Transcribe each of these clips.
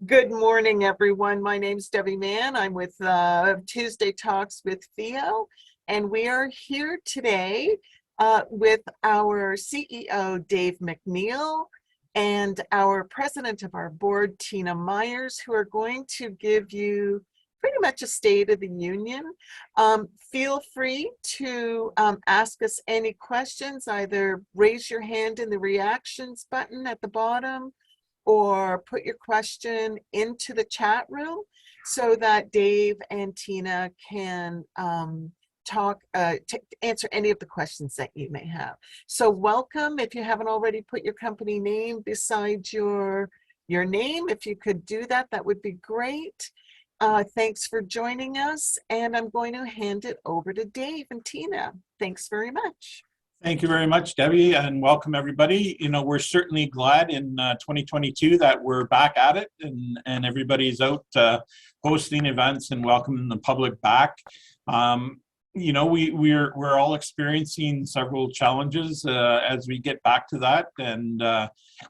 Good morning, everyone. My name's Debbie Mann. I'm with Tuesday Talks with FEO, and we are here today with our CEO, Dave MacNeil, and our president of our board, Tina Myers, who are going to give you pretty much a State of the Union. Feel free to ask us any questions. Either raise your hand in the reactions button at the bottom, or put your question into the chat room so that Dave and Tina can answer any of the questions that you may have. So welcome. If you haven't already put your company name beside your name, if you could do that, that would be great. Thanks for joining us, and I'm going to hand it over to Dave and Tina. Thanks very much. Thank you very much, Debbie, and welcome everybody. We're certainly glad in 2022 that we're back at it and everybody's out hosting events and welcoming the public back. We're all experiencing several challenges as we get back to that, and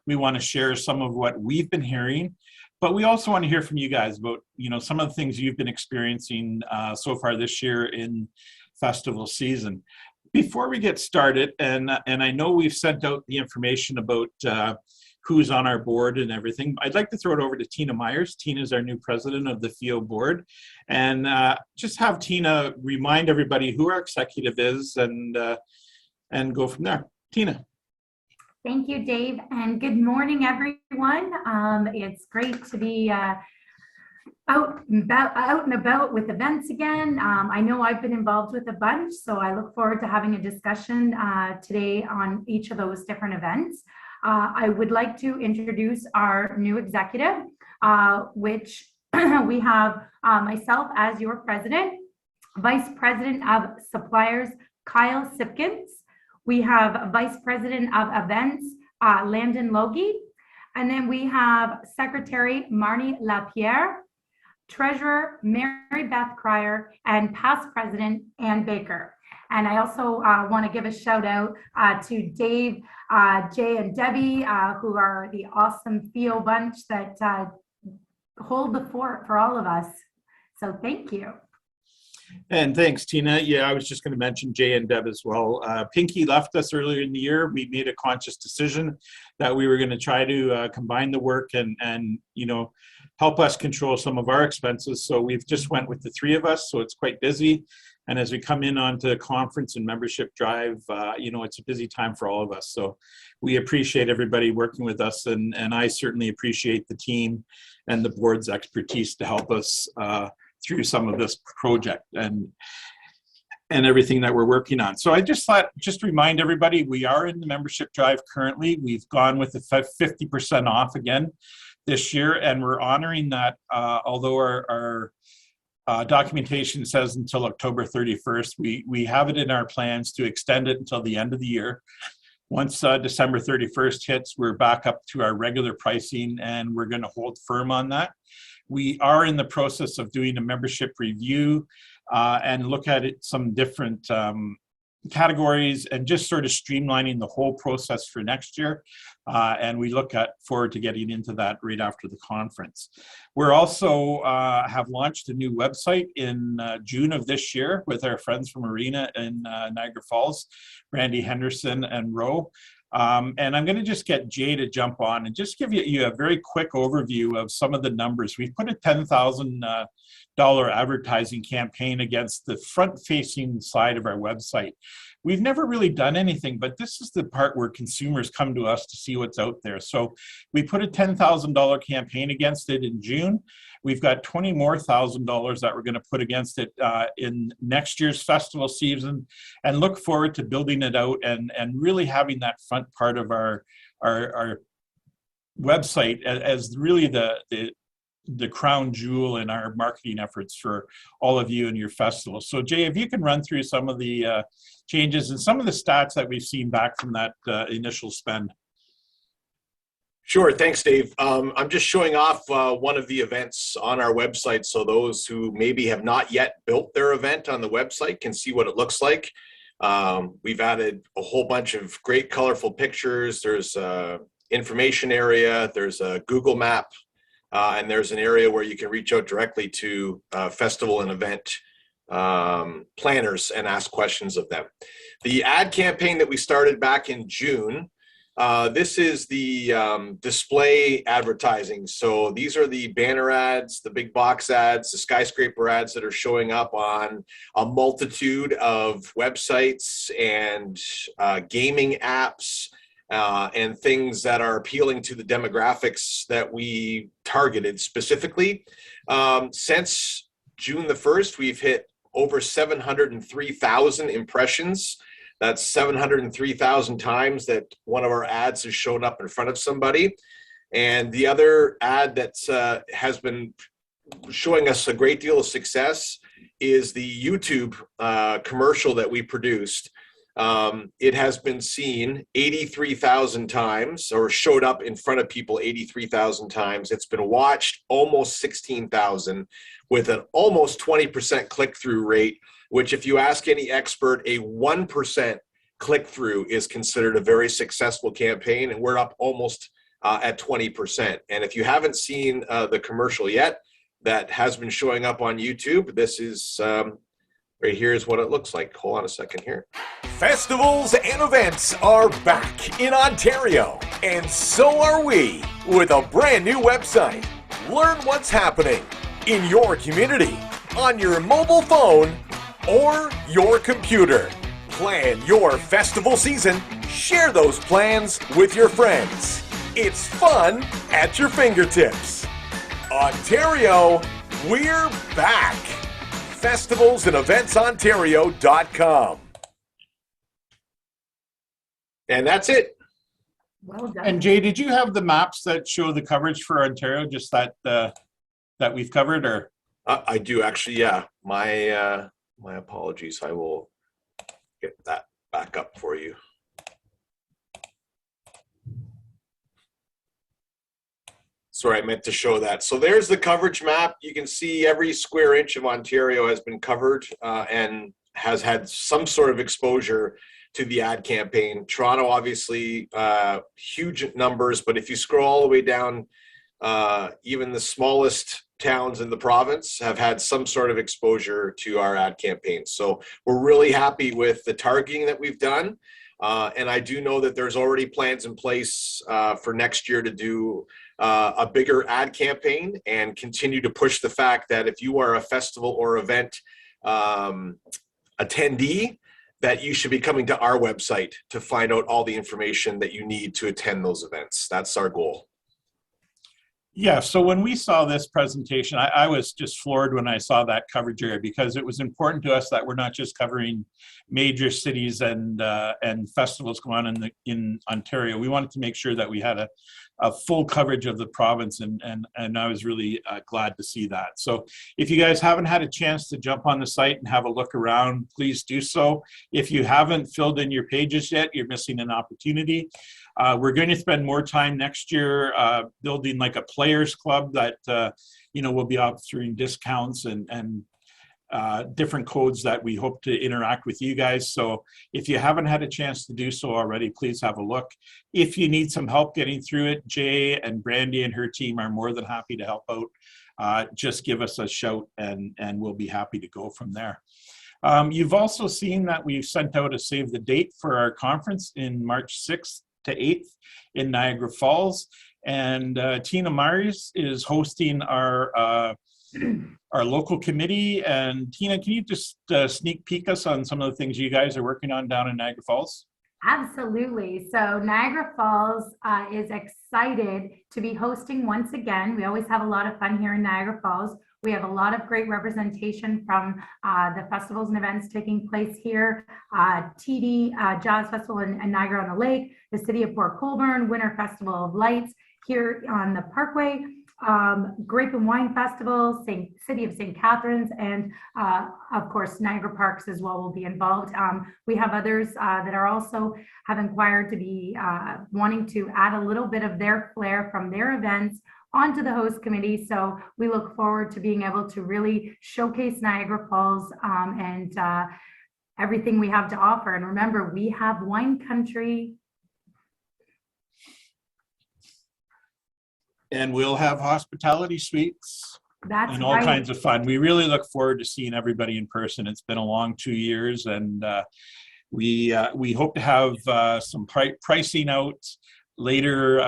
we want to share some of what we've been hearing. But we also want to hear from you guys about some of the things you've been experiencing so far this year in festival season. Before we get started, and I know we've sent out the information about who's on our board and everything, I'd like to throw it over to Tina Myers. Tina's our new president of the FEO board, and just have Tina remind everybody who our executive is and go from there. Tina. Thank you, Dave, and good morning, everyone. It's great to be out and about with events again. I know I've been involved with a bunch, so I look forward to having a discussion today on each of those different events. I would like to introduce our new executive, which we have myself as your president, Vice President of Suppliers, Kyle Sipkins. We have Vice President of Events, Landon Logie. And then we have Secretary Marnie Lapierre, Treasurer Mary Beth Cryer, and past President Ann Baker. And I also want to give a shout out to Dave, Jay, and Debbie, who are the awesome FEO bunch that hold the fort for all of us. So thank you. And thanks, Tina. Yeah, I was just going to mention Jay and Deb as well. Pinky left us earlier in the year. We made a conscious decision that we were going to try to combine the work and help us control some of our expenses. So we've just went with the three of us. So it's quite busy. And as we come in onto conference and membership drive, it's a busy time for all of us. So we appreciate everybody working with us. And I certainly appreciate the team and the board's expertise to help us through some of this project and everything that we're working on. So I just thought, just remind everybody, we are in the membership drive currently. We've gone with the 50% off again this year, and we're honoring that, although our documentation says until October 31st, we have it in our plans to extend it until the end of the year. Once December 31st hits, we're back up to our regular pricing, and we're going to hold firm on that. We are in the process of doing a membership review and look at some different categories and just sort of streamlining the whole process for next year. And we look forward to getting into that right after the conference. We're also have launched a new website in June of this year with our friends from Arena in Niagara Falls, Randy Henderson and Roe. And I'm going to just get Jay to jump on and just give you a very quick overview of some of the numbers. We've put a $10,000 advertising campaign against the front-facing side of our website. We've never really done anything, but this is the part where consumers come to us to see what's out there. So we put a $10,000 campaign against it in June. We've got $20,000 more that we're going to put against it in next year's festival season, and look forward to building it out and really having that front part of our website as really the crown jewel in our marketing efforts for all of you and your festival. So Jay, if you can run through some of the changes and some of the stats that we've seen back from that initial spend. Sure, thanks, Dave. I'm just showing off one of the events on our website, so those who maybe have not yet built their event on the website can see what it looks like. We've added a whole bunch of great colorful pictures. There's an information area, there's a Google map, And there's an area where you can reach out directly to festival and event planners and ask questions of them. The ad campaign that we started back in June, this is the display advertising. So these are the banner ads, the big box ads, the skyscraper ads that are showing up on a multitude of websites and gaming apps and things that are appealing to the demographics that we targeted specifically. Since June the 1st, we've hit over 703,000 impressions. That's 703,000 times that one of our ads has shown up in front of somebody. And the other ad that has been showing us a great deal of success is the YouTube commercial that we produced. It has been seen 83,000 times, or showed up in front of people 83,000 times. It's been watched almost 16,000 with an almost 20% click-through rate, which if you ask any expert, a 1% click-through is considered a very successful campaign, and we're up almost at 20%. And if you haven't seen the commercial yet that has been showing up on YouTube, this is right here is what it looks like. Hold on a second here. Festivals and events are back in Ontario, and so are we with a brand new website. Learn what's happening in your community, on your mobile phone, or your computer. Plan your festival season. Share those plans with your friends. It's fun at your fingertips. Ontario, we're back. Festivals and eventsontario.com. And that's it. Well done. And Jay, did you have the maps that show the coverage for Ontario, just that we've covered, or? I do actually, yeah. My apologies. I will get that back up for you. Sorry, I meant to show that. So there's the coverage map. You can see every square inch of Ontario has been covered and has had some sort of exposure to the ad campaign. Toronto, obviously, huge numbers, but if you scroll all the way down, even the smallest towns in the province have had some sort of exposure to our ad campaign. So we're really happy with the targeting that we've done. And I do know that there's already plans in place for next year to do a bigger ad campaign and continue to push the fact that if you are a festival or event attendee, that you should be coming to our website to find out all the information that you need to attend those events. That's our goal. Yeah, so when we saw this presentation, I was just floored when I saw that coverage area, because it was important to us that we're not just covering major cities and festivals going on in Ontario. We wanted to make sure that we had a full coverage of the province, and I was really glad to see that. So if you guys haven't had a chance to jump on the site and have a look around, please do so. If you haven't filled in your pages yet, you're missing an opportunity. We're going to spend more time next year building like a players club that will be offering discounts and different codes that we hope to interact with you guys. So if you haven't had a chance to do so already, please have a look. If you need some help getting through it, Jay and Brandy and her team are more than happy to help out. Just give us a shout and we'll be happy to go from there. You've also seen that we've sent out a save the date for our conference in March 6th to 8th in Niagara Falls. And Tina Myers is hosting our local committee. And Tina, can you just sneak peek us on some of the things you guys are working on down in Niagara Falls? Absolutely. So Niagara Falls is excited to be hosting once again. We always have a lot of fun here in Niagara Falls. We have a lot of great representation from the festivals and events taking place here. TD Jazz Festival in Niagara on the Lake, the City of Port Colborne, Winter Festival of Lights here on the Parkway, Grape and Wine Festival, City of St. Catharines, and of course Niagara Parks as well will be involved. We have others that are also have inquired to be wanting to add a little bit of their flair from their events onto the host committee. So we look forward to being able to really showcase Niagara Falls and everything we have to offer. And remember, we have wine country. And we'll have hospitality suites That's and all right. kinds of fun. We really look forward to seeing everybody in person. It's been a long 2 years, and we hope to have some pricing out later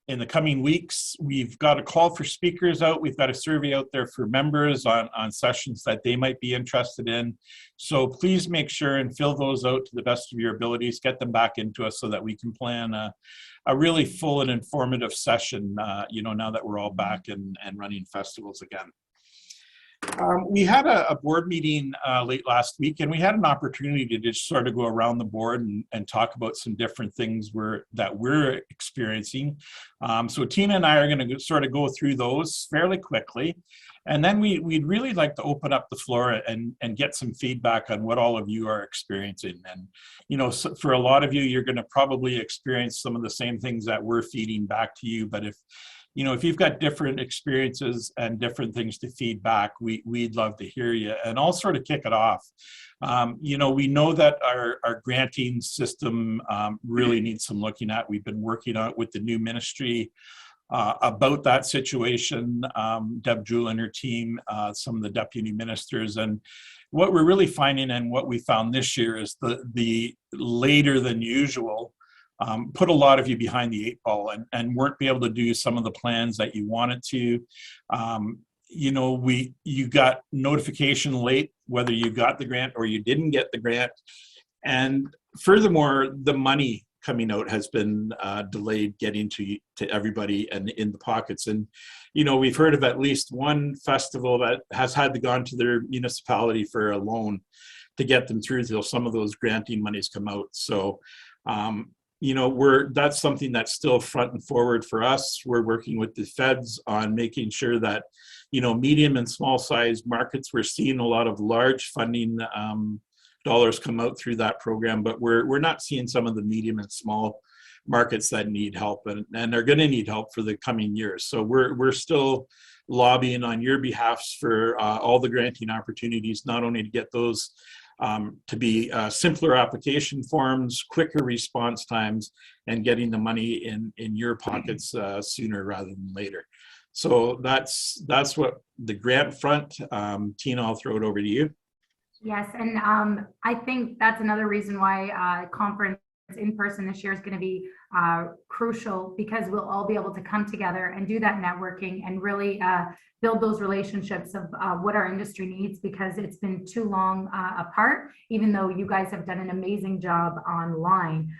in the coming weeks. We've got a call for speakers out. We've got a survey out there for members on sessions that they might be interested in. So please make sure and fill those out to the best of your abilities. Get them back into us so that we can plan a really full and informative session, now that we're all back and running festivals again. We had a board meeting late last week, and we had an opportunity to just sort of go around the board and talk about some different things that we're experiencing. So Tina and I are going to sort of go through those fairly quickly. And then we'd really like to open up the floor and get some feedback on what all of you are experiencing. And, so for a lot of you, you're going to probably experience some of the same things that we're feeding back to you. But if you've got different experiences and different things to feed back, we'd love to hear you. And I'll sort of kick it off. We know that our granting system really needs some looking at. We've been working on it with the new ministry about that situation. Deb Jewell and her team, some of the deputy ministers. And what we're really finding, and what we found this year, is the later than usual put a lot of you behind the 8 ball and weren't be able to do some of the plans that you wanted to. You got notification late, whether you got the grant or you didn't get the grant. And furthermore, the money coming out has been delayed getting to everybody and in the pockets. And, we've heard of at least one festival that has had to go to their municipality for a loan to get them through till some of those granting monies come out. So, that's something that's still front and forward for us. We're working with the feds on making sure that, medium and small size markets, we're seeing a lot of large funding dollars come out through that program, but we're not seeing some of the medium and small markets that need help, and they're going to need help for the coming years. So we're still lobbying on your behalfs for all the granting opportunities, not only to get those to be simpler application forms, quicker response times, and getting the money in your pockets sooner rather than later. So that's what the grant front. Tina, I'll throw it over to you. Yes, and I think that's another reason why conference in person this year is going to be crucial, because we'll all be able to come together and do that networking and really build those relationships of what our industry needs, because it's been too long apart, even though you guys have done an amazing job online.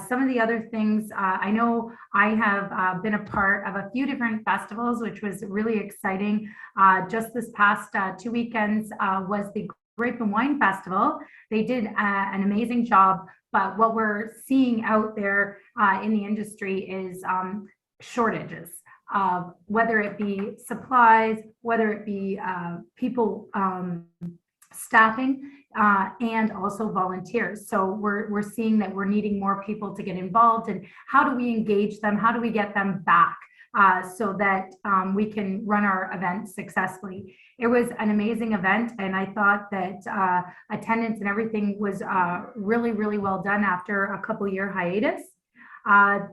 Some of the other things, I know I have been a part of a few different festivals, which was really exciting. Just this past 2 weekends was the Grape and Wine Festival. They did an amazing job, but what we're seeing out there in the industry is shortages, whether it be supplies, whether it be people staffing, and also volunteers. So we're seeing that we're needing more people to get involved, and how do we engage them? How do we get them back so that we can run our events successfully? It was an amazing event, and I thought that attendance and everything was really, really well done after a couple-year hiatus.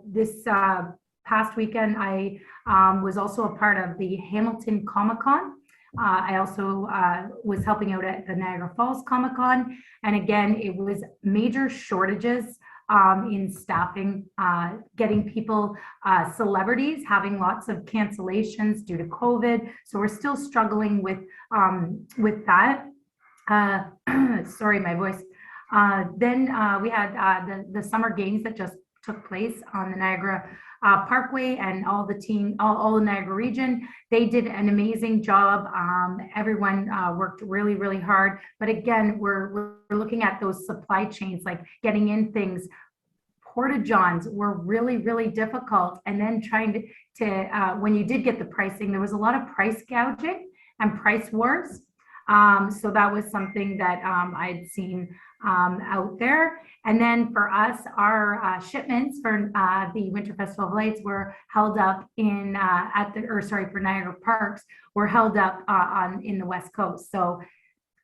This past weekend, I was also a part of the Hamilton Comic-Con. I also was helping out at the Niagara Falls Comic-Con, and again, it was major shortages in staffing, getting people, celebrities having lots of cancellations due to COVID. So we're still struggling with that. Sorry, my voice. Then we had the summer games that just took place on the Niagara Parkway, and all the Niagara region. They did an amazing job. Everyone worked really, really hard. But again, we're looking at those supply chains, like getting in things. Porta-johns were really, really difficult. And then trying to when you did get the pricing, there was a lot of price gouging and price wars. So that was something that I'd seen out there. And then for us, our shipments for the Winter Festival of Lights were held up in for Niagara Parks were held up in the West Coast. So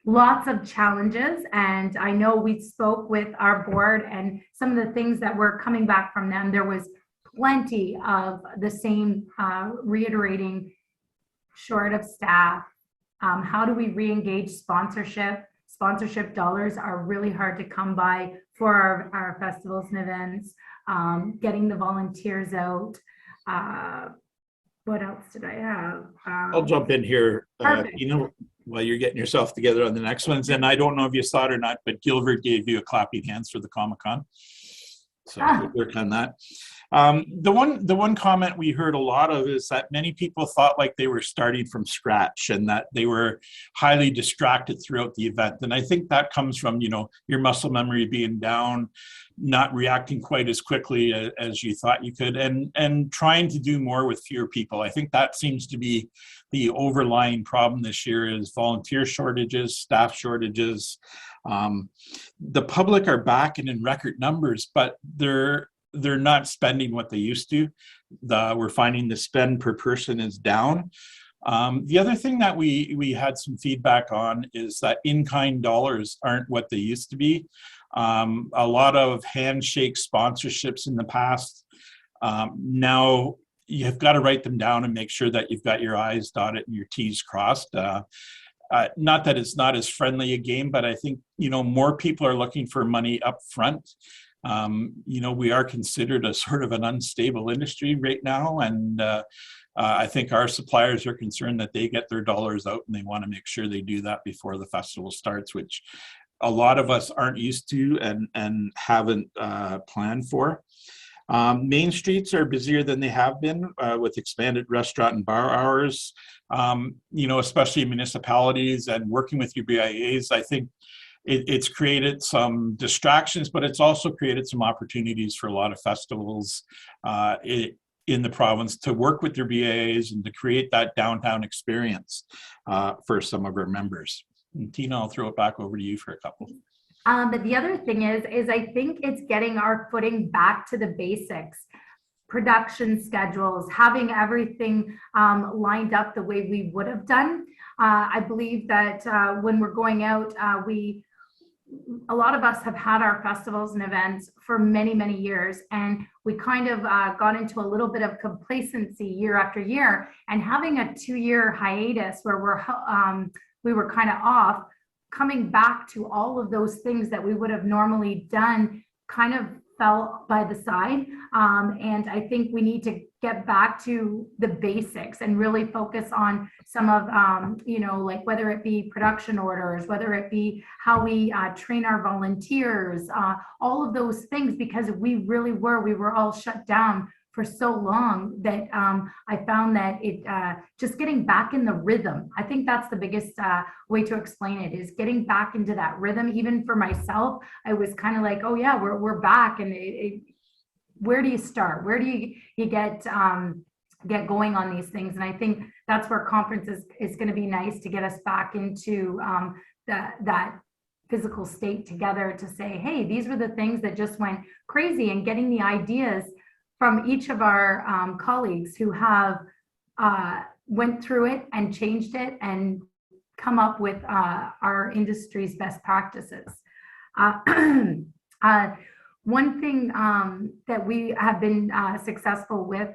lots of challenges. And I know we spoke with our board, and some of the things that were coming back from them, there was plenty of the same reiterating short of staff. How do we re-engage sponsorship? Sponsorship dollars are really hard to come by for our festivals and events. Getting the volunteers out. What else did I have? I'll jump in here, Perfect. while you're getting yourself together on the next ones. And I don't know if you saw it or not, but Gilbert gave you a clapping hands for the Comic-Con. So good work on that. The one comment we heard a lot of is that many people thought like they were starting from scratch and that they were highly distracted throughout the event. And I think that comes from, your muscle memory being down, not reacting quite as quickly as you thought you could, and trying to do more with fewer people. I think that seems to be the overlying problem this year is volunteer shortages, staff shortages. The public are back and in record numbers, but they're not spending what they used to. We're finding the spend per person is down. The other thing that we had some feedback on is that in-kind dollars aren't what they used to be. A lot of handshake sponsorships in the past. Now you've got to write them down and make sure that you've got your I's dotted and your T's crossed. Not that it's not as friendly a game, but I think, more people are looking for money up front. We are considered a sort of an unstable industry right now. And I think our suppliers are concerned that they get their dollars out and they want to make sure they do that before the festival starts, which a lot of us aren't used to and haven't planned for. Main streets are busier than they have been with expanded restaurant and bar hours, especially municipalities and working with your BIAs. I think it's created some distractions, but it's also created some opportunities for a lot of festivals in the province to work with their BIAs and to create that downtown experience for some of our members. And Tina, I'll throw it back over to you for a couple. But the other thing is I think it's getting our footing back to the basics. Production schedules, having everything lined up the way we would have done. I believe that when we're going out, a lot of us have had our festivals and events for many, many years, and we kind of got into a little bit of complacency year after year, and having a 2-year hiatus where we were kind of off, coming back to all of those things that we would have normally done kind of fell by the side. And I think we need to get back to the basics and really focus on some of, like whether it be production orders, whether it be how we train our volunteers, all of those things, because we were all shut down for so long that I found that it just getting back in the rhythm. I think that's the biggest way to explain it, is getting back into that rhythm. Even for myself, I was kind of like, oh yeah, we're back. And where do you start? Where do you get going on these things? And I think that's where conferences is going to be nice to get us back into that physical state together to say, hey, these were the things that just went crazy, and getting the ideas from each of our colleagues who have went through it and changed it and come up with our industry's best practices. One thing that we have been successful with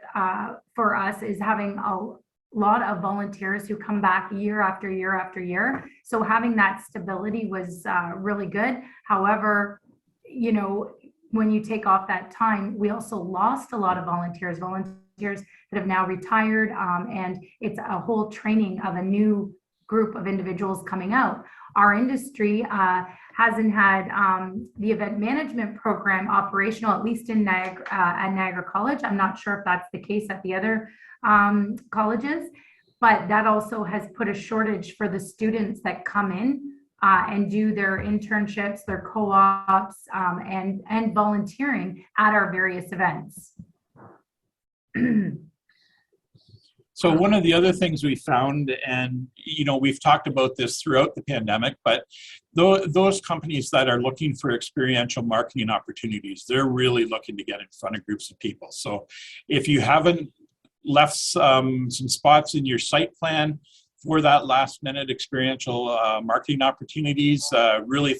for us is having a lot of volunteers who come back year after year after year. So having that stability was really good. However, when you take off that time, we also lost a lot of volunteers that have now retired, and it's a whole training of a new group of individuals coming out. Our industry hasn't had the event management program operational, at least in at Niagara College. I'm not sure if that's the case at the other colleges, but that also has put a shortage for the students that come in and do their internships, their co-ops, and volunteering at our various events. So one of the other things we found, and we've talked about this throughout the pandemic, but those companies that are looking for experiential marketing opportunities, they're really looking to get in front of groups of people. So if you haven't left some spots in your site plan for that last minute experiential marketing opportunities, really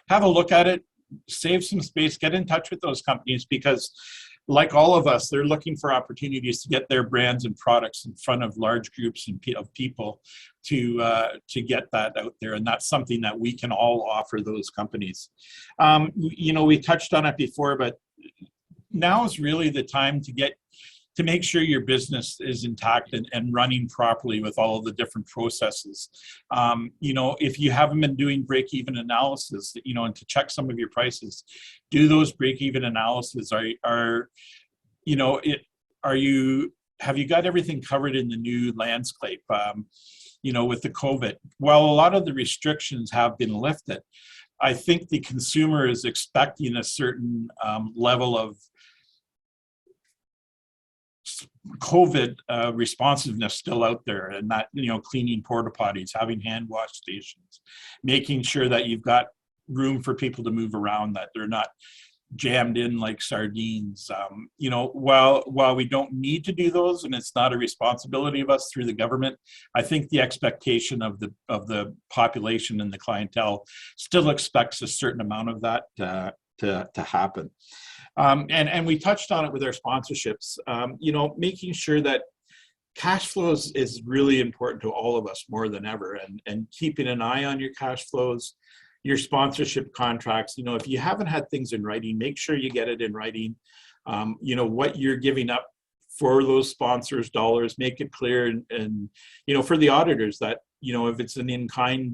have a look at it, save some space, get in touch with those companies, because like all of us, they're looking for opportunities to get their brands and products in front of large groups of people to get that out there. And that's something that we can all offer those companies. You know, we touched on it before, but now is really the time to make sure your business is intact and running properly with all of the different processes. You know, if you haven't been doing break-even analysis, you know, and to check some of your prices, do those break-even analysis. You know, have you got everything covered in the new landscape? You know, with the COVID, while a lot of the restrictions have been lifted, I think the consumer is expecting a certain level of COVID responsiveness still out there, and that, you know, cleaning porta potties, having hand wash stations, making sure that you've got room for people to move around, that they're not jammed in like sardines. You know, while we don't need to do those, and it's not a responsibility of us through the government, I think the expectation of the population and the clientele still expects a certain amount of that to happen. And we touched on it with our sponsorships. You know, making sure that cash flows is really important to all of us more than ever, and keeping an eye on your cash flows, your sponsorship contracts. You know, if you haven't had things in writing, make sure you get it in writing. You know, what you're giving up for those sponsors' dollars, make it clear, and you know, for the auditors, that, you know, if it's an in-kind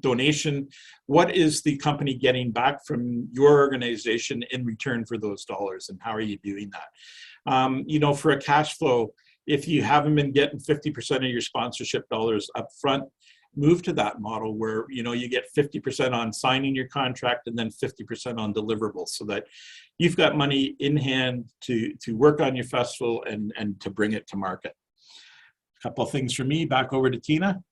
donation, what is the company getting back from your organization in return for those dollars, and how are you doing that? You know, for a cash flow, if you haven't been getting 50% of your sponsorship dollars up front, move to that model where, you know, you get 50% on signing your contract and then 50% on deliverables, so that you've got money in hand to work on your festival and to bring it to market. A couple of things from me. Back over to Tina.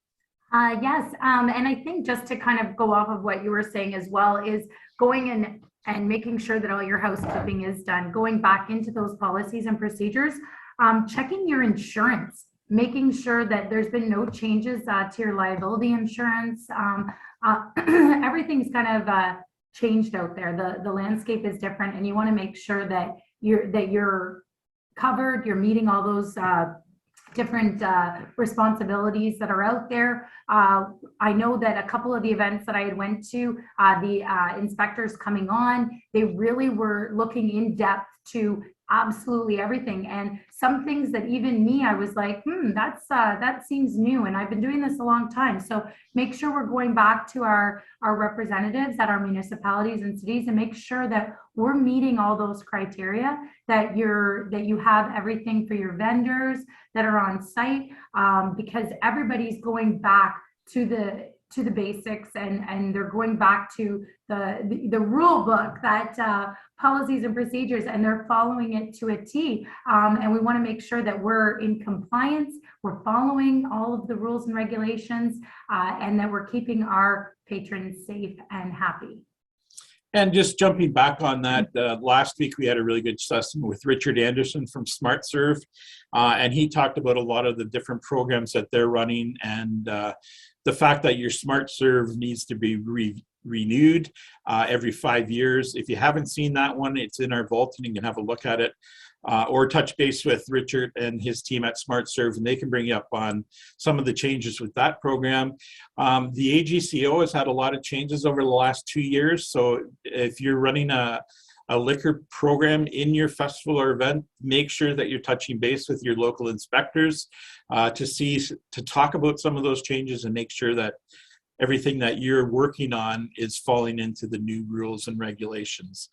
Yes, and I think just to kind of go off of what you were saying as well, is going and making sure that all your housekeeping is done, going back into those policies and procedures, checking your insurance, making sure that there's been no changes to your liability insurance. Everything's kind of changed out there. The landscape is different, and you want to make sure that you're covered, you're meeting all those different responsibilities that are out there. I know that a couple of the events that I had went to, the inspectors coming on, they really were looking in depth to absolutely everything, and some things that even me, I was like, that seems new, and I've been doing this a long time. So make sure we're going back to our representatives at our municipalities and cities and make sure that we're meeting all those criteria, that you have everything for your vendors that are on site, because everybody's going back to the basics, and they're going back to the rule book, that policies and procedures, and they're following it to a T. And we want to make sure that we're in compliance, we're following all of the rules and regulations, and that we're keeping our patrons safe and happy. And just jumping back on that, last week we had a really good session with Richard Anderson from SmartServe, and he talked about a lot of the different programs that they're running, and the fact that your SmartServe needs to be renewed every 5 years. If you haven't seen that one, it's in our vault, and you can have a look at it, or touch base with Richard and his team at SmartServe, and they can bring you up on some of the changes with that program. The AGCO has had a lot of changes over the last 2 years, so if you're running a liquor program in your festival or event, make sure that you're touching base with your local inspectors to talk about some of those changes, and make sure that everything that you're working on is falling into the new rules and regulations.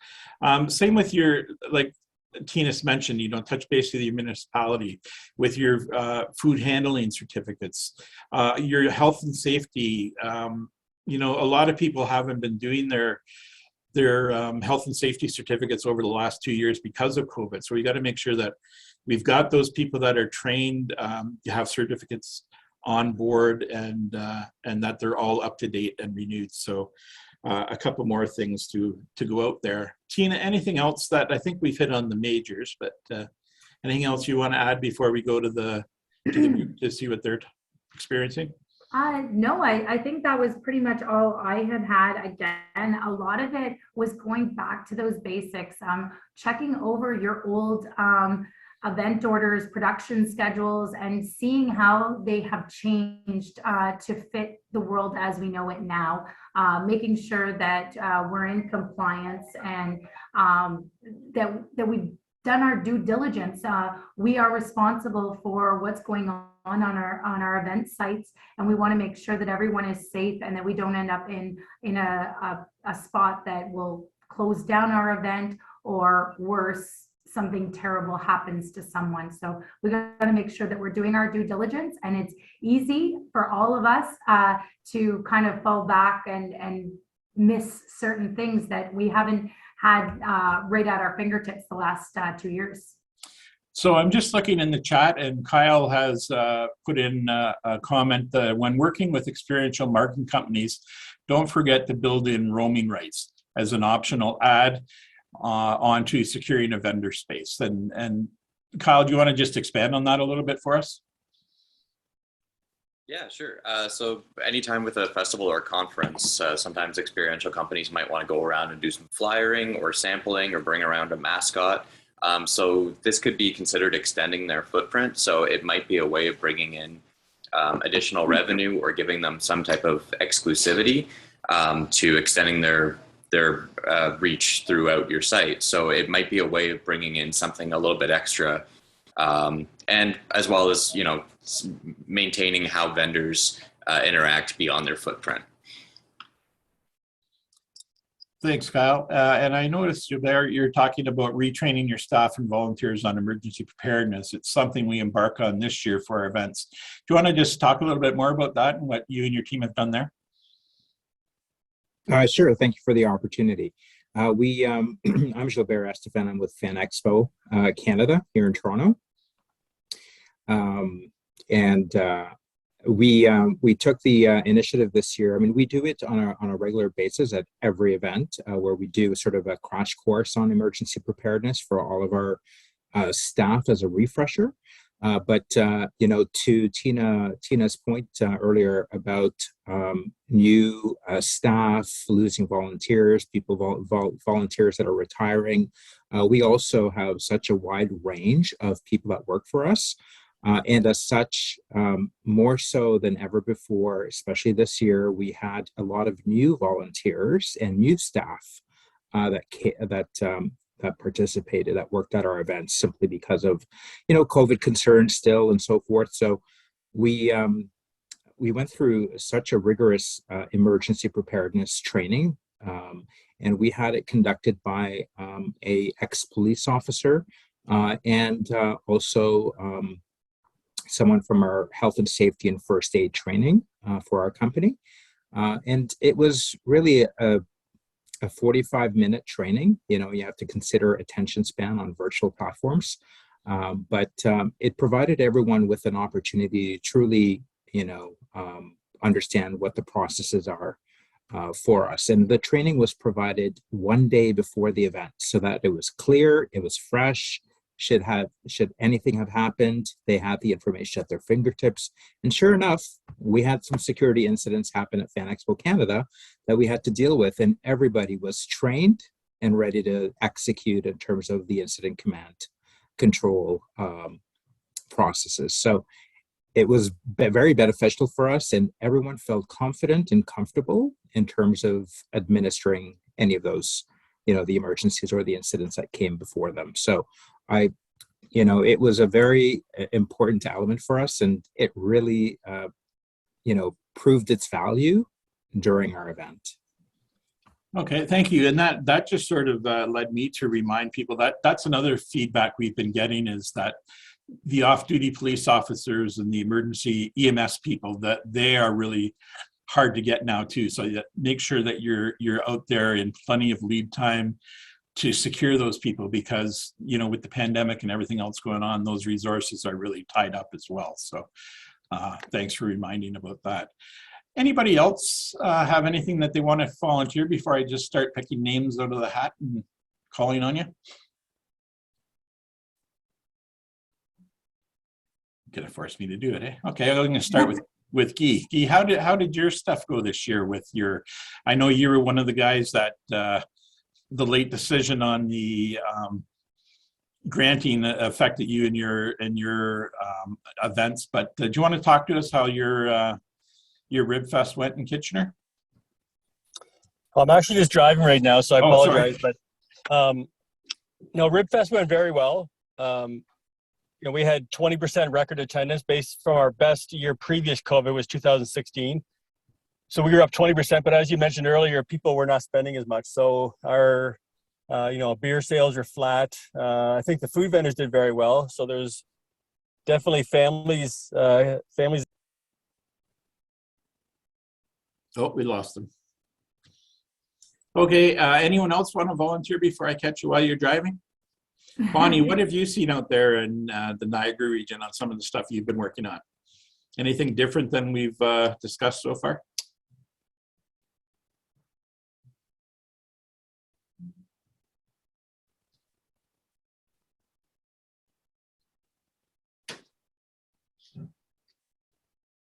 Same with your, like Tina's mentioned, you know, touch base with your municipality with your food handling certificates, your health and safety. You know, a lot of people haven't been doing their health and safety certificates over the last 2 years because of COVID. So we got to make sure that we've got those people that are trained to have certificates on board, and that they're all up to date and renewed. So a couple more things to go out there. Tina, anything else? That I think we've hit on the majors, but anything else you want to add before we go to to see what they're experiencing? No, I think that was pretty much all I had. Again, a lot of it was going back to those basics, checking over your old event orders, production schedules, and seeing how they have changed to fit the world as we know it now, making sure that we're in compliance and that we've done our due diligence. We are responsible for what's going on our event sites, and we want to make sure that everyone is safe and that we don't end up in a spot that will close down our event, or worse, something terrible happens to someone. So we got to make sure that we're doing our due diligence, and it's easy for all of us to kind of fall back and miss certain things that we haven't had right at our fingertips the last 2 years. So I'm just looking in the chat, and Kyle has put in a comment that when working with experiential marketing companies, don't forget to build in roaming rights as an optional add onto securing a vendor space. And Kyle, do you want to just expand on that a little bit for us? Yeah, sure. So anytime with a festival or conference, sometimes experiential companies might want to go around and do some flyering or sampling or bring around a mascot. So this could be considered extending their footprint. So it might be a way of bringing in additional revenue or giving them some type of exclusivity to extending their reach throughout your site. So it might be a way of bringing in something a little bit extra, and as well as, you know, maintaining how vendors interact beyond their footprint. Thanks, Kyle. And I noticed you're talking about retraining your staff and volunteers on emergency preparedness. It's something we embark on this year for our events. Do you want to just talk a little bit more about that and what you and your team have done there? Sure. Thank you for the opportunity. I'm Gilbert Estefan. I'm with Fan Expo Canada here in Toronto. We took the initiative this year. I mean, we do it on a regular basis at every event where we do sort of a crash course on emergency preparedness for all of our staff as a refresher. But you know, to Tina's point earlier about new staff losing volunteers, volunteers that are retiring, we also have such a wide range of people that work for us. And as such, more so than ever before, especially this year, we had a lot of new volunteers and new staff that participated, that worked at our events simply because of, you know, COVID concerns still and so forth. So we went through such a rigorous emergency preparedness training, and we had it conducted by a ex-police officer and also someone from our health and safety and first aid training for our company. And it was really a 45-minute training. You know, you have to consider attention span on virtual platforms, but it provided everyone with an opportunity to truly, you know, understand what the processes are for us. And the training was provided one day before the event so that it was clear, it was fresh. Should anything have happened, they had the information at their fingertips. And sure enough, we had some security incidents happen at Fan Expo Canada that we had to deal with, and everybody was trained and ready to execute in terms of the incident command control processes. So it was very beneficial for us, and everyone felt confident and comfortable in terms of administering any of those, you know, the emergencies or the incidents that came before them. So you know, it was a very important element for us, and it really, you know, proved its value during our event. Okay, thank you. And that just sort of led me to remind people that that's another feedback we've been getting, is that the off-duty police officers and the emergency EMS people, that they are really hard to get now too. So that make sure that you're out there in plenty of lead time to secure those people, because, you know, with the pandemic and everything else going on, those resources are really tied up as well. So thanks for reminding about that. Anybody else have anything that they want to volunteer before I just start picking names out of the hat and calling on you? Gonna force me to do it, eh? Okay, I'm gonna start Guy. Guy, how did your stuff go this year with your, I know you were one of the guys that the late decision on the granting affected you in your events, but do you want to talk to us how your Rib Fest went in Kitchener? I'm actually just driving right now, so I Oh, apologize. sorry. But no, Rib Fest went very well. We had 20% record attendance based from our best year previous COVID was 2016. So we were up 20%, but as you mentioned earlier, people were not spending as much. So our, beer sales are flat. I think the food vendors did very well. So there's definitely families. Oh, we lost them. Okay, anyone else want to volunteer before I catch you while you're driving? Bonnie, what have you seen out there in the Niagara region on some of the stuff you've been working on? Anything different than we've discussed so far?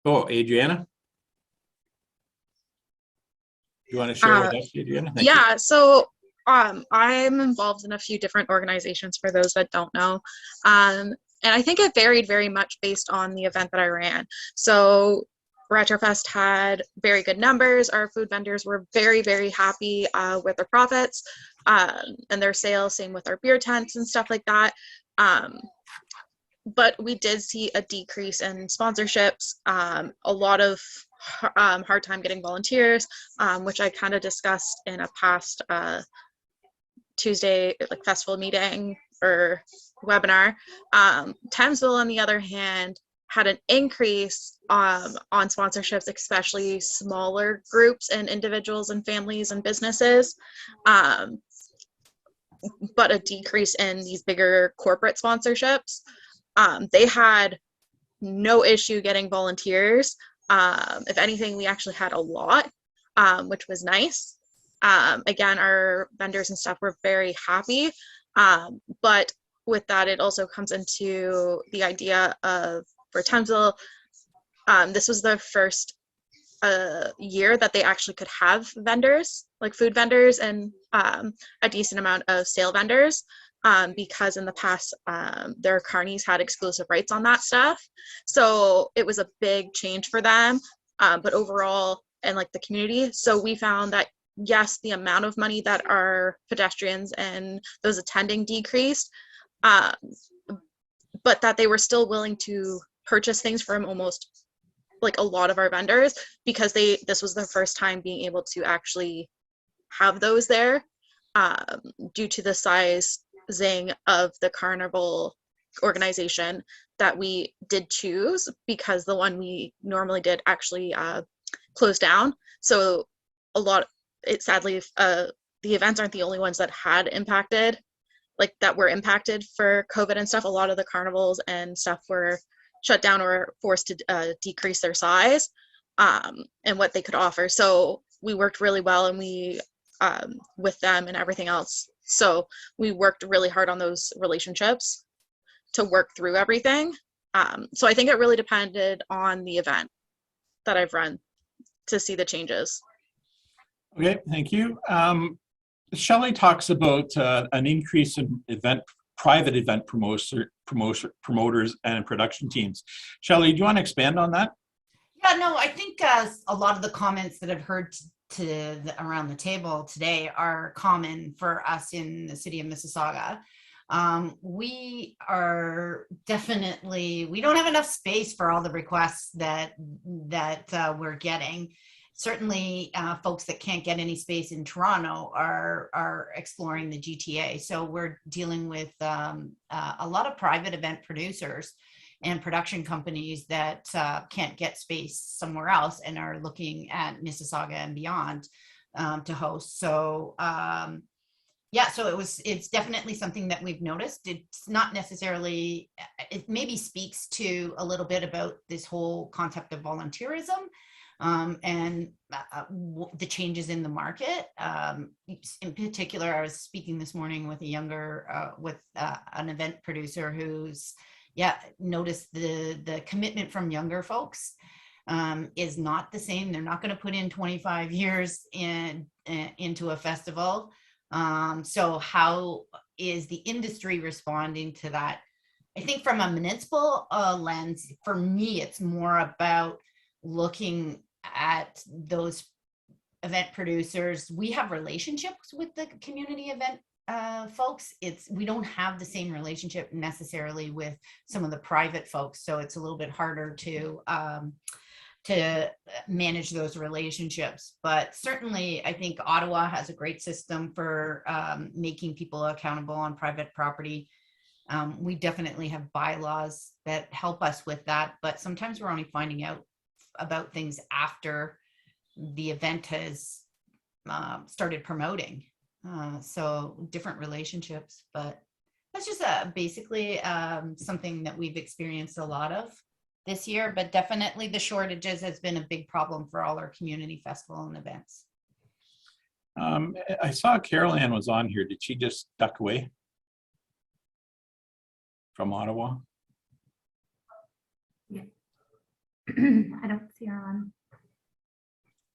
Oh, Adriana? You want to share with us, Adriana? Thank you. So I'm involved in a few different organizations for those that don't know. And I think it varied very much based on the event that I ran. So Retrofest had very good numbers. Our food vendors were very, very happy with their profits and their sales, same with our beer tents and stuff like that. But we did see a decrease in sponsorships, a lot of hard time getting volunteers, which I kind of discussed in a past Tuesday festival meeting or webinar. Thamesville, on the other hand, had an increase on sponsorships, especially smaller groups and individuals and families and businesses, but a decrease in these bigger corporate sponsorships. They had no issue getting volunteers. If anything, we actually had a lot, which was nice. Again, our vendors and stuff were very happy. But with that, it also comes into the idea of, for Thamesville, this was the first year that they actually could have vendors, like food vendors, and a decent amount of sale vendors. Because in the past, their carnies had exclusive rights on that stuff. So it was a big change for them, but overall, and the community. So we found that, yes, the amount of money that our pedestrians and those attending decreased, but that they were still willing to purchase things from almost a lot of our vendors, because this was their first time being able to actually have those there, due to the sizing of the carnival organization that we did choose, because the one we normally did actually closed down. So sadly, the events aren't the only ones that had impacted, that were impacted for COVID and stuff. A lot of the carnivals and stuff were shut down or forced to decrease their size and what they could offer. So we worked really well, and we with them and everything else. So we worked really hard on those relationships to work through everything. So I think it really depended on the event that I've run to see the changes. Okay, thank you. Shelley talks about an increase in private event promoters and production teams. Shelley, do you want to expand on that? Yeah, no, I think a lot of the comments that I've heard around the table today are common for us in the city of Mississauga. We are definitely, we don't have enough space for all the requests that we're getting. Certainly, folks that can't get any space in Toronto are exploring the GTA. So we're dealing with a lot of private event producers and production companies that can't get space somewhere else and are looking at Mississauga and beyond to host. So so it's definitely something that we've noticed. It's not necessarily, it maybe speaks to a little bit about this whole concept of volunteerism. And the changes in the market. In particular, I was speaking this morning with an event producer who's noticed the commitment from younger folks is not the same. They're not going to put in 25 years into a festival. So how is the industry responding to that? I think from a municipal lens, for me, it's more about looking at those event producers. We have relationships with the community event folks. We don't have the same relationship necessarily with some of the private folks, so it's a little bit harder to manage those relationships. But certainly, I think Ottawa has a great system for making people accountable on private property. We definitely have bylaws that help us with that, but sometimes we're only finding out about things after the event has started promoting. So different relationships, but that's just basically something that we've experienced a lot of this year, but definitely the shortages has been a big problem for all our community festival and events. I saw Carol Ann was on here. Did she just duck away from Ottawa? Yeah. I don't see her on.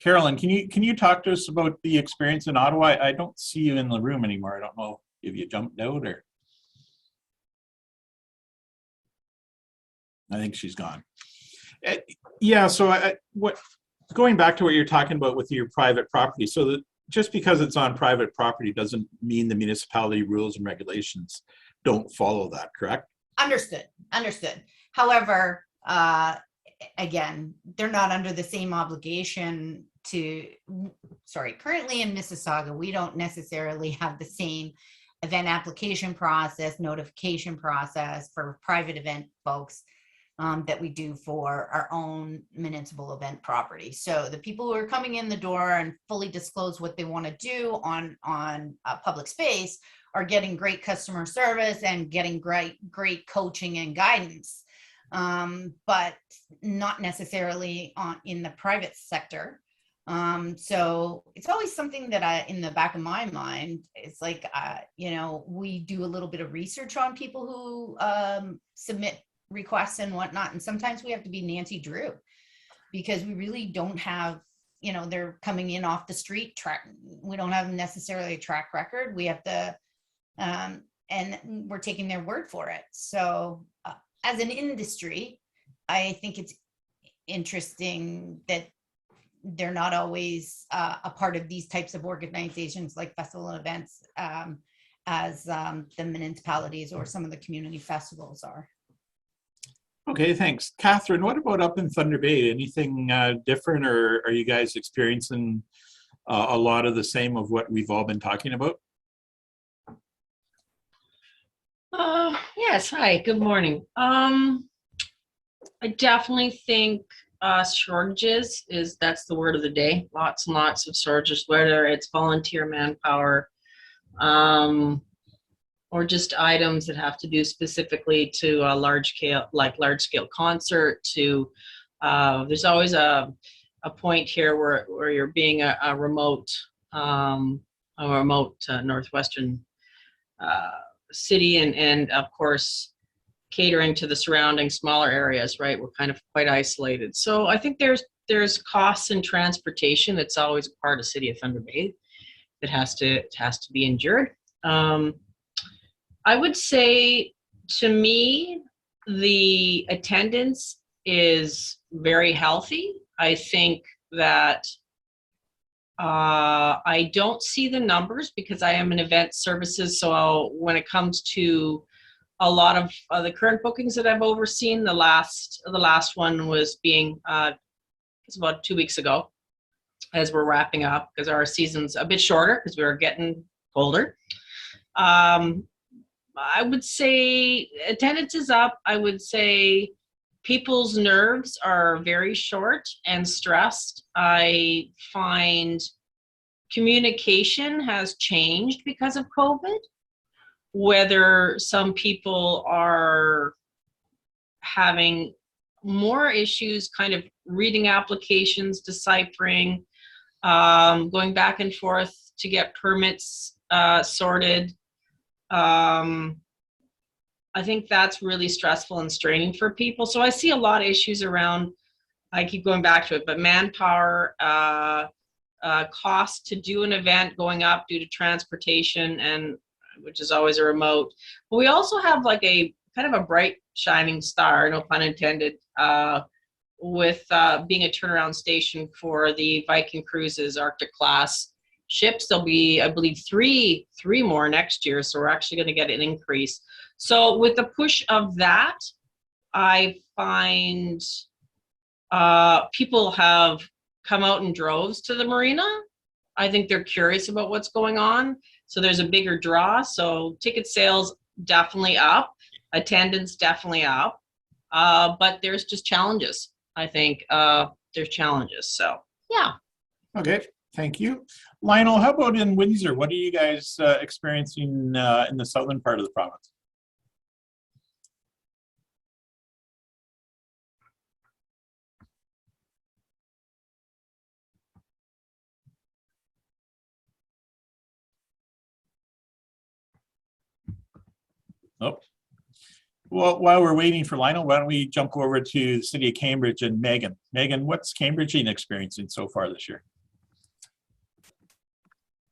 Carolyn, can you talk to us about the experience in Ottawa? I don't see you in the room anymore. I don't know if you jumped out or. I think she's gone. Yeah, so going back to what you're talking about with your private property, so that just because it's on private property doesn't mean the municipality rules and regulations don't follow that, correct? Understood. However, again, they're not under the same obligation currently in Mississauga, we don't necessarily have the same event application process, notification process for private event folks that we do for our own municipal event property. So the people who are coming in the door and fully disclose what they want to do on public space are getting great customer service and getting great coaching and guidance, but not necessarily in the private sector. So it's always something that in the back of my mind, it's like, we do a little bit of research on people who submit requests and whatnot. And sometimes we have to be Nancy Drew because we really don't have, they're coming in off the street track. We don't have necessarily a track record. We have to, and we're taking their word for it. So as an industry, I think it's interesting that they're not always a part of these types of organizations like festival and events as the municipalities or some of the community festivals are. Okay, thanks. Catherine, what about up in Thunder Bay? Anything different, or are you guys experiencing a lot of the same of what we've all been talking about? Yes, hi, good morning. I definitely think shortages that's the word of the day. Lots and lots of shortages, whether it's volunteer manpower, or just items that have to do specifically to a large scale concert. To there's always a point here where you're being a remote northwestern city, and of course catering to the surrounding smaller areas, right? We're kind of quite isolated. So I think there's costs in transportation that's always a part of City of Thunder Bay that has to be endured. I would say, to me, the attendance is very healthy. I think that I don't see the numbers because I am in event services. So when it comes to a lot of the current bookings that I've overseen, the last one was being it's about 2 weeks ago, as we're wrapping up because our season's a bit shorter because we were getting colder. I would say attendance is up. I would say people's nerves are very short and stressed. I find communication has changed because of COVID. Whether some people are having more issues kind of reading applications, deciphering, going back and forth to get permits sorted. I think that's really stressful and straining for people. So I see a lot of issues around I keep going back to it, but manpower, cost to do an event going up due to transportation, and which is always a remote. But we also have like a kind of a bright shining star, no pun intended, with being a turnaround station for the Viking Cruises Arctic class ships. There'll be, I believe, three more next year. So we're actually going to get an increase. So with the push of that, I find people have come out in droves to the marina. I think they're curious about what's going on. So there's a bigger draw. So ticket sales definitely up, attendance definitely up, but there's just challenges. I think there's challenges. So yeah. Okay, thank you. Lionel, how about in Windsor? What are you guys experiencing in the southern part of the province? Oh, well, while we're waiting for Lionel, why don't we jump over to the city of Cambridge and Megan. Megan, what's Cambridge experiencing so far this year?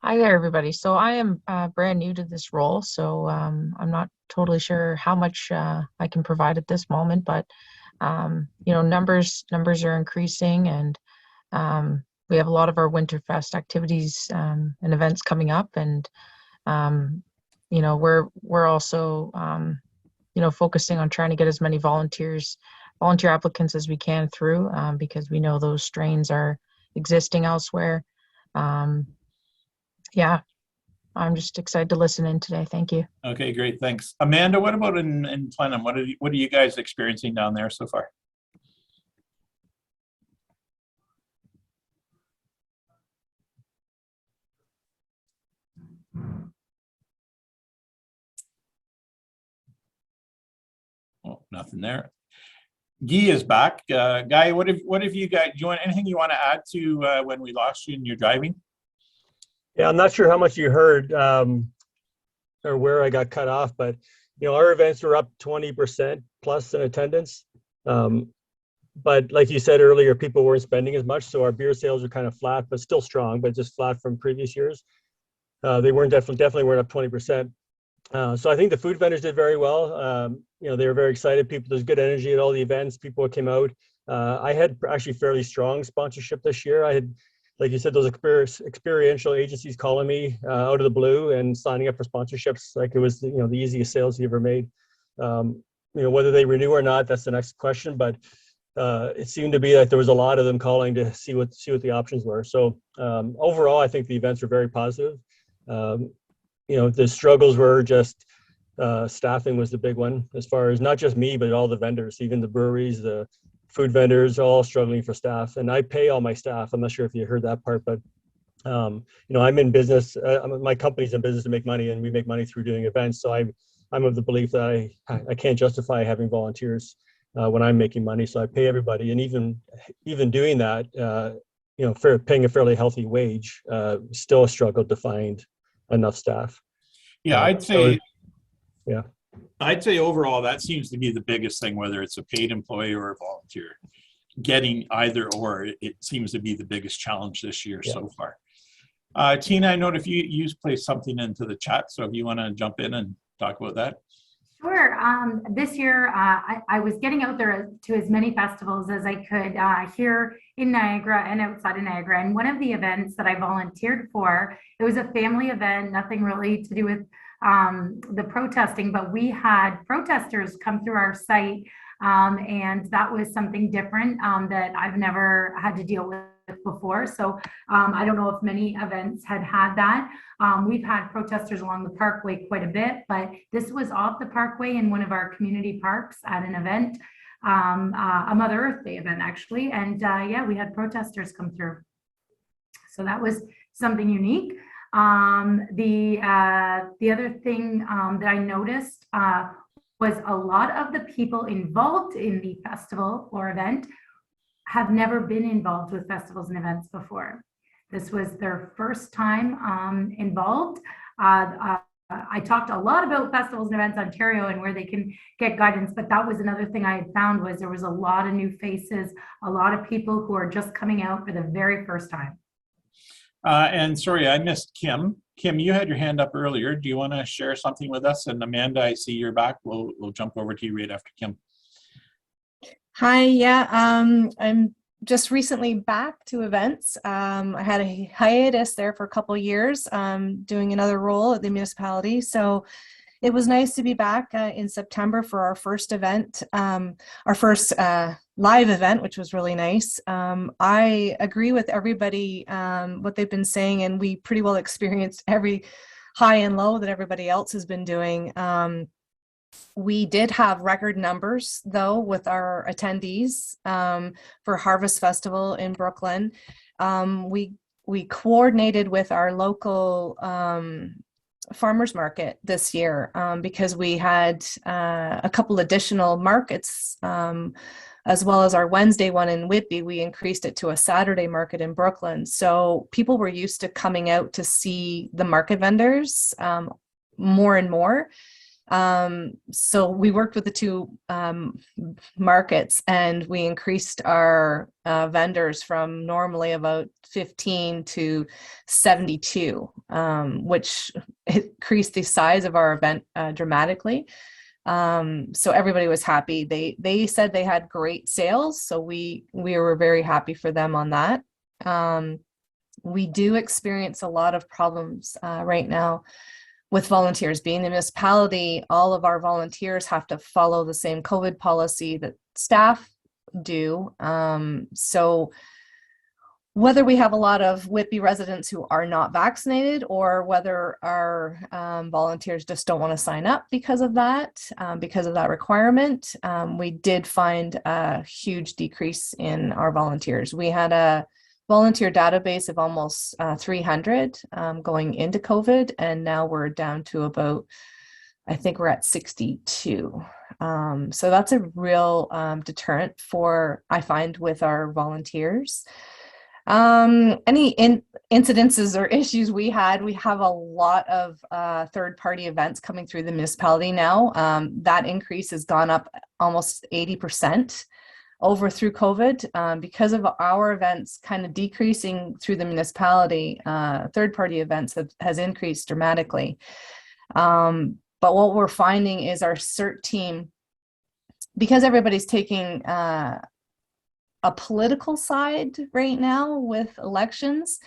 Hi there, everybody. So I am brand new to this role, so I'm not totally sure how much I can provide at this moment, but you know, numbers are increasing, and we have a lot of our Winterfest activities and events coming up, and you know, we're also you know, focusing on trying to get as many volunteer applicants as we can through, because we know those strains are existing elsewhere. Yeah, I'm just excited to listen in today. Thank you. Okay, great, thanks. Amanda, what about in Plenum? What are you guys experiencing down there so far? Oh, nothing there. Guy is back. Guy, what have you got? Do you want anything you want to add to when we lost you in your driving? Yeah, I'm not sure how much you heard or where I got cut off, but you know, our events were up 20% plus in attendance. But like you said earlier, people weren't spending as much, so our beer sales are kind of flat, but still strong, but just flat from previous years. They weren't definitely weren't up 20%. So I think the food vendors did very well. You know, they were very excited. There's good energy at all the events. People came out. I had actually fairly strong sponsorship this year. I had, like you said, those experiential agencies calling me out of the blue and signing up for sponsorships. Like it was, you know, the easiest sales he ever made. You know, whether they renew or not, that's the next question. But it seemed to be like there was a lot of them calling to see what the options were. So overall, I think the events were very positive. You know, the struggles were just staffing was the big one, as far as not just me, but all the vendors, even the breweries, the food vendors, all struggling for staff. And I pay all my staff. I'm not sure if you heard that part, but you know, I'm in business. My company's in business to make money, and we make money through doing events. So I'm of the belief that I can't justify having volunteers when I'm making money. So I pay everybody, and even doing that, you know, paying a fairly healthy wage, still a struggle to find enough staff. Yeah, I'd say. So, yeah. I'd say overall that seems to be the biggest thing, whether it's a paid employee or a volunteer. Getting either or, it seems to be the biggest challenge this year so far. Tina, I know if you placed something into the chat, so if you want to jump in and talk about that. Sure. This year, I was getting out there to as many festivals as I could here in Niagara and outside of Niagara. And one of the events that I volunteered for, it was a family event, nothing really to do with the protesting, but we had protesters come through our site, and that was something different that I've never had to deal with before. So I don't know if many events had that. We've had protesters along the parkway quite a bit, but this was off the parkway in one of our community parks at an event, a Mother Earth Day event actually. And yeah, we had protesters come through. So that was something unique. The other thing that I noticed was a lot of the people involved in the festival or event have never been involved with festivals and events before. This was their first time involved. I talked a lot about Festivals and Events Ontario and where they can get guidance, but that was another thing I had found was there was a lot of new faces, a lot of people who are just coming out for the very first time. And sorry, I missed Kim. Kim, you had your hand up earlier. Do you want to share something with us? And Amanda, I see you're back. We'll jump over to you right after Kim. Hi, yeah, I'm just recently back to events. I had a hiatus there for a couple of years, doing another role at the municipality. So it was nice to be back in September for our first event, our first live event, which was really nice. I agree with everybody, what they've been saying, and we pretty well experienced every high and low that everybody else has been doing. We did have record numbers, though, with our attendees for Harvest Festival in Brooklyn. We coordinated with our local farmers market this year because we had a couple additional markets, as well as our Wednesday one in Whitby. We increased it to a Saturday market in Brooklyn. So people were used to coming out to see the market vendors more and more. So we worked with the two markets, and we increased our vendors from normally about 15 to 72, which increased the size of our event dramatically. So everybody was happy. They said they had great sales, so we were very happy for them on that. We do experience a lot of problems right now with volunteers. Being the municipality, all of our volunteers have to follow the same COVID policy that staff do. So whether we have a lot of Whitby residents who are not vaccinated, or whether our volunteers just don't want to sign up because of that requirement, we did find a huge decrease in our volunteers. We had a volunteer database of almost 300 going into COVID, and now we're down to about, I think we're at 62. So that's a real deterrent I find, with our volunteers. Any incidences or issues we have a lot of third-party events coming through the municipality now. That increase has gone up almost 80% over through COVID, because of our events kind of decreasing through the municipality. Third-party events has increased dramatically. But what we're finding is our CERT team, because everybody's taking a political side right now with elections,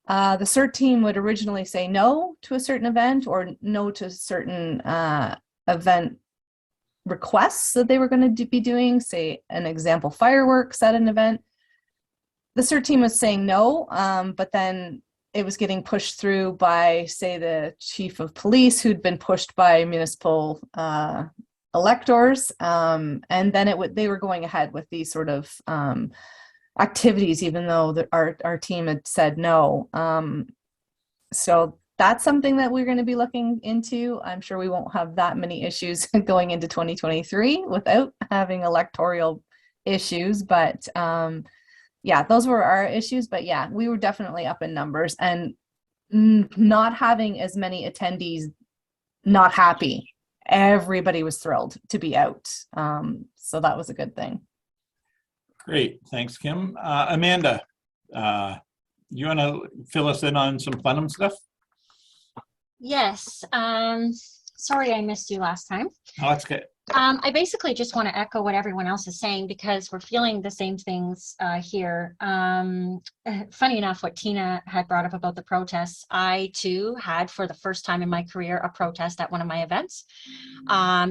the CERT team would originally say no to a certain event, or no to certain event requests that they were going to be doing, say an example, fireworks at an event. The CERT team was saying no, but then it was getting pushed through by, say, the chief of police, who'd been pushed by municipal electors, and then they were going ahead with these sort of activities, even though our team had said no. So that's something that we're going to be looking into. I'm sure we won't have that many issues going into 2023 without having electoral issues. But yeah, those were our issues. But yeah, we were definitely up in numbers, and not having as many attendees not happy. Everybody was thrilled to be out. So that was a good thing. Great. Thanks, Kim. Amanda, you want to fill us in on some plenum stuff? Yes. Sorry I missed you last time. Oh, that's good. I basically just want to echo what everyone else is saying, because we're feeling the same things here. Funny enough, what Tina had brought up about the protests, I too had, for the first time in my career, a protest at one of my events.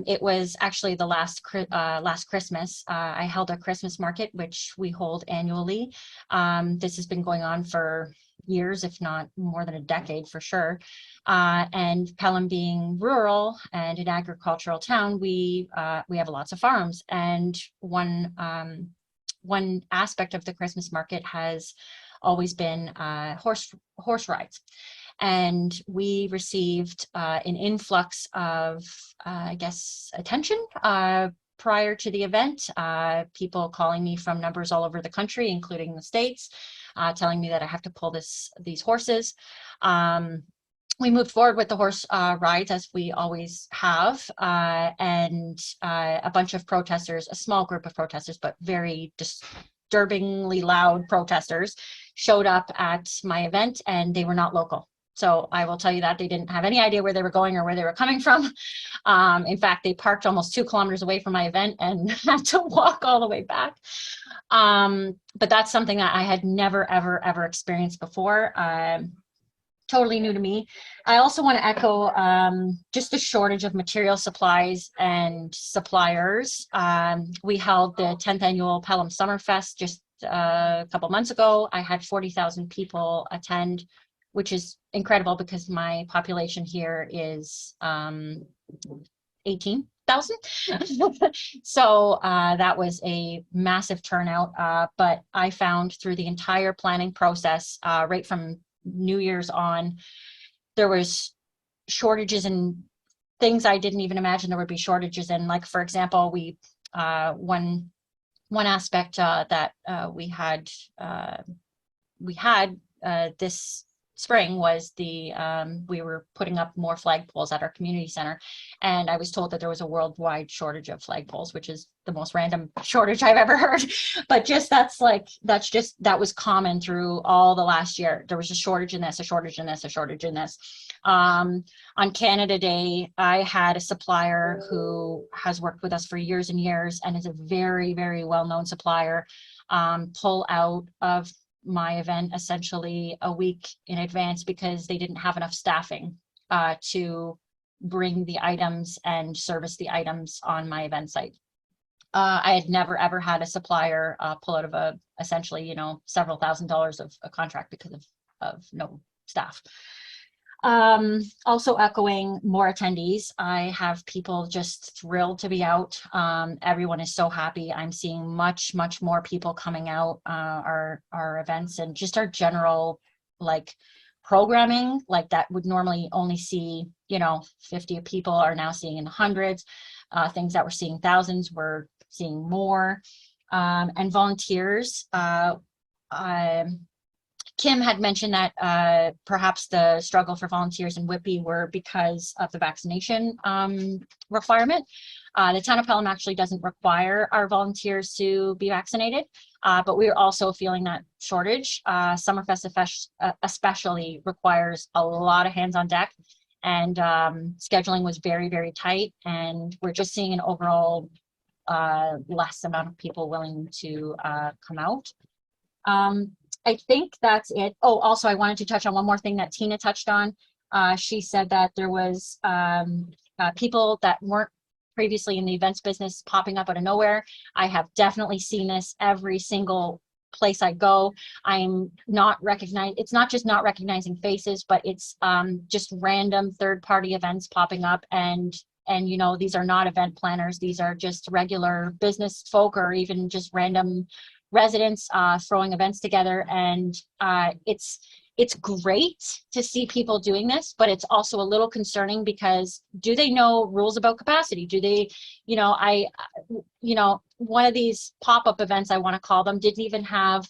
It was actually the last Christmas. I held a Christmas market, which we hold annually. This has been going on for years, if not more than a decade for sure. And Pelham being rural and an agricultural town, we have lots of farms. And one aspect of the Christmas market has always been horse rides. And we received an influx of, I guess, attention prior to the event, people calling me from numbers all over the country, including the States, telling me that I have to pull these horses. we moved forward with the horse rides as we always have, and a bunch of protesters, a small group of protesters, but very disturbingly loud protesters, showed up at my event, and they were not local. So I will tell you that they didn't have any idea where they were going or where they were coming from. In fact, they parked almost 2 kilometers away from my event and had to walk all the way back. But that's something that I had never, ever experienced before. Totally new to me. I also want to echo just the shortage of material supplies and suppliers. We held the 10th annual Pelham Summerfest just a couple months ago. I had 40,000 people attend, which is incredible because my population here is 18,000. So that was a massive turnout. But I found through the entire planning process, right from New Year's on, there was shortages in things I didn't even imagine there would be shortages in. Like, for example, we one aspect that we had this spring was the we were putting up more flagpoles at our community center, and I was told that there was a worldwide shortage of flagpoles, which is the most random shortage I've ever heard. But just that was common through all the last year. There was a shortage in this, a shortage in this, a shortage in this. On Canada Day, I had a supplier who has worked with us for years and years and is a very, very well-known supplier pull out of my event essentially a week in advance because they didn't have enough staffing to bring the items and service the items on my event site. I had never ever had a supplier pull out of essentially, several $1,000s of a contract because of no staff. Also echoing more attendees, I have people just thrilled to be out. Everyone is so happy. I'm seeing much more people coming out, our events, and just our general programming, like that would normally only see 50 people are now seeing in the hundreds. Things that we're seeing thousands, we're seeing more. And volunteers, Kim had mentioned that perhaps the struggle for volunteers in Whitby were because of the vaccination requirement. The town of Pelham actually doesn't require our volunteers to be vaccinated, but we're also feeling that shortage. Summerfest especially requires a lot of hands on deck, and scheduling was very, very tight, and we're just seeing an overall less amount of people willing to come out. I think that's it. Oh, also, I wanted to touch on one more thing that Tina touched on. She said that there was people that weren't previously in the events business popping up out of nowhere. I have definitely seen this every single place I go. I'm not recognized. It's not just not recognizing faces, but it's just random third-party events popping up, and these are not event planners. These are just regular business folk or even just random residents throwing events together, and it's great to see people doing this, but it's also a little concerning because do they know rules about capacity? Do they, one of these pop-up events, I want to call them, didn't even have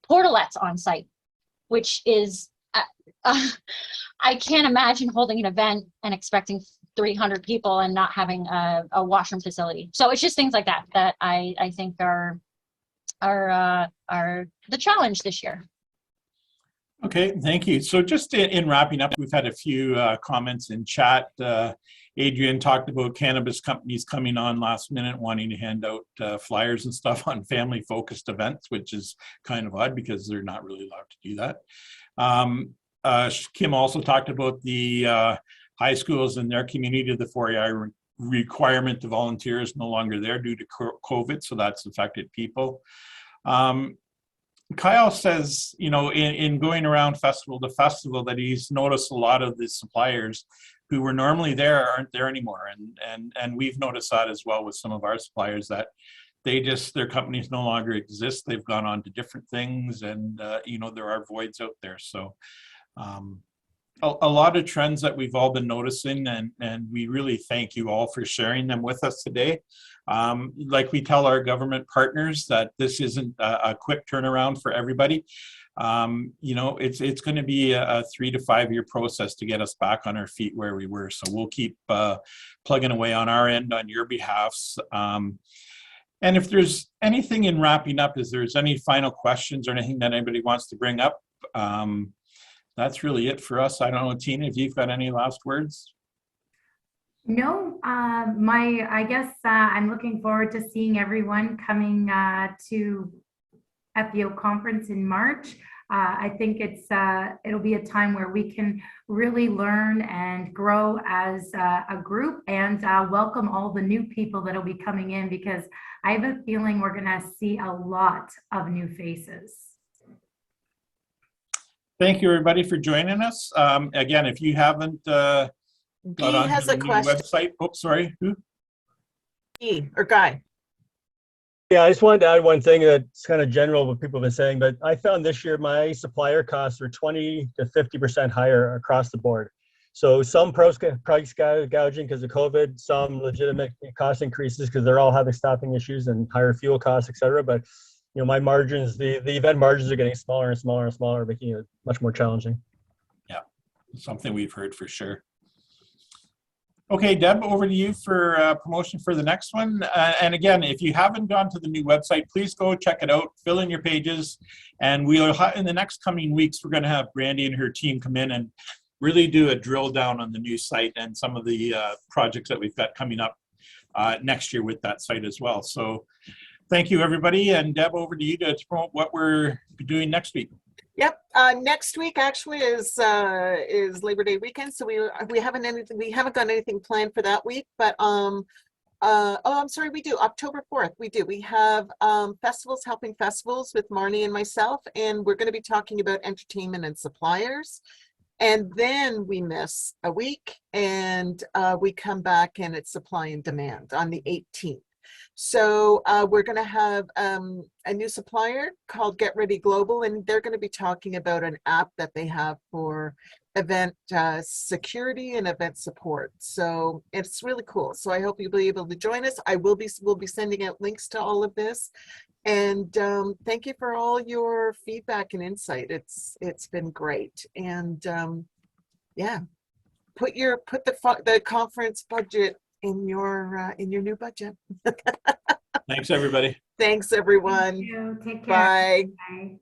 portalettes on site, which is I can't imagine holding an event and expecting 300 people and not having a washroom facility. So it's just things like that that I think are the challenge this year. Okay, thank you. So just in wrapping up, we've had a few comments in chat. Adrian talked about cannabis companies coming on last minute wanting to hand out flyers and stuff on family-focused events, which is kind of odd because they're not really allowed to do that. Kim also talked about the high schools in their community, the 4-year requirement to volunteer is no longer there due to COVID, so that's affected people. Kyle says, in going around festival to festival, that he's noticed a lot of the suppliers who were normally there aren't there anymore, and we've noticed that as well with some of our suppliers, that their companies no longer exist. They've gone on to different things, and there are voids out there. So a lot of trends that we've all been noticing, and we really thank you all for sharing them with us today. Like we tell our government partners that this isn't a quick turnaround for everybody. You know, it's going to be a 3 to 5 year process to get us back on our feet where we were. So we'll keep plugging away on our end on your behalfs. And if there's anything in wrapping up, is there's any final questions or anything that anybody wants to bring up? That's really it for us. I don't know, Tina, if you've got any last words. No, I guess I'm looking forward to seeing everyone coming to FEO conference in March. I think it'll be a time where we can really learn and grow as a group, and welcome all the new people that'll be coming in, because I have a feeling we're gonna see a lot of new faces. Thank you, everybody, for joining us. Again, if you haven't got onto has the a new question. website, oh, sorry, who? Or Guy. Yeah, I just wanted to add one thing that's kind of general what people have been saying, but I found this year my supplier costs were 20 to 50% higher across the board. So some price gouging because of COVID, some legitimate cost increases because they're all having staffing issues and higher fuel costs, et cetera. But you know, my margins, the event margins are getting smaller and smaller and smaller, making it much more challenging. Yeah, something we've heard for sure. Okay, Deb, over to you for promotion for the next one. And again, if you haven't gone to the new website, please go check it out, fill in your pages, and we'll in the next coming weeks, we're going to have Brandy and her team come in and really do a drill down on the new site and some of the projects that we've got coming up next year with that site as well. So thank you, everybody. And Deb, over to you to promote what we're doing next week. Yep. Next week actually is Labor Day weekend, so we haven't got anything planned for that week. But oh, I'm sorry, we do October 4th. We have festivals helping festivals with Marnie and myself, and we're going to be talking about entertainment and suppliers. And then we miss a week, and we come back, and it's supply and demand on the 18th. So we're going to have a new supplier called Get Ready Global, and they're going to be talking about an app that they have for event security and event support. So it's really cool. So I hope you'll be able to join us. We'll be sending out links to all of this. And thank you for all your feedback and insight. It's been great. And yeah, put the conference budget in your new budget. Thanks, everybody. Thanks, everyone. Thank you. Take care. Bye. Bye.